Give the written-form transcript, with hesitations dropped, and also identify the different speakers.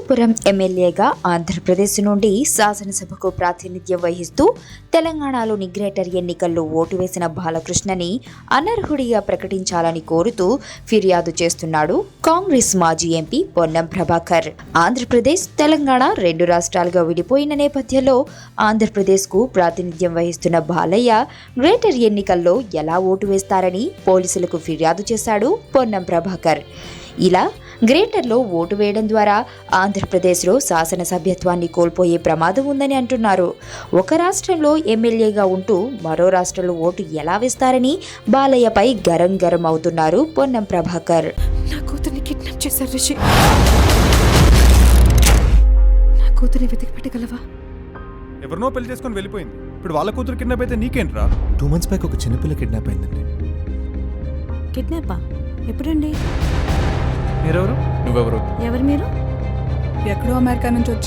Speaker 1: హిందూపురం ఎమ్మెల్యేగా ఆంధ్రప్రదేశ్ నుండి శాసనసభకు ప్రాతినిధ్యం వహిస్తూ తెలంగాణలోని గ్రేటర్ ఎన్నికల్లో ఓటు వేసిన బాలకృష్ణని అనర్హుడిగా ప్రకటించాలని కోరుతూ ఫిర్యాదు చేస్తున్నాడు కాంగ్రెస్ మాజీ ఎంపీ పొన్నం ప్రభాకర్. ఆంధ్రప్రదేశ్, తెలంగాణ రెండు రాష్ట్రాలుగా విడిపోయిన నేపథ్యంలో ఆంధ్రప్రదేశ్కు ప్రాతినిధ్యం వహిస్తున్న బాలయ్య గ్రేటర్ ఎన్నికల్లో ఎలా ఓటు వేస్తారని పోలీసులకు ఫిర్యాదు చేశాడు పొన్నం ప్రభాకర్. ఇలా గ్రేటర్లో ఓటు వేయడం ద్వారా ఆంధ్రప్రదేశ్లో శాసనసభ్యత్వాన్ని కోల్పోయే ప్రమాదం ఉందని అంటున్నారు. ఒక రాష్ట్రంలో ఎమ్మెల్యేగా ఉంటూ మరో రాష్ట్రంలో ఓటు ఎలా వేస్తారని బాలయ్యపై గరం గరం అవుతున్నారు పొన్నం ప్రభాకర్.
Speaker 2: నా కూతుర్ని కిడ్నాప్ చేశారు రిషి. నా కూతుర్ని వెతికి పెట్టగలవా?
Speaker 3: ఎవరినో పెళ్లి చేసుకొని వెళ్ళిపోయింది. ఇప్పుడు వాళ్ళ కూతురు కిడ్నాప్ అయితే నీకేంట్రా?
Speaker 4: 2 months బ్యాక్ ఒక చిన్నపిల్ల కిడ్నాప్ అయిందండి.
Speaker 2: కిడ్నాపా? ఎప్పుడండి?
Speaker 3: మీరెవరు?
Speaker 4: నువ్వెవరు?
Speaker 2: ఎవరు మీరు?
Speaker 5: ఎక్కడో అమెరికా నుంచి వచ్చి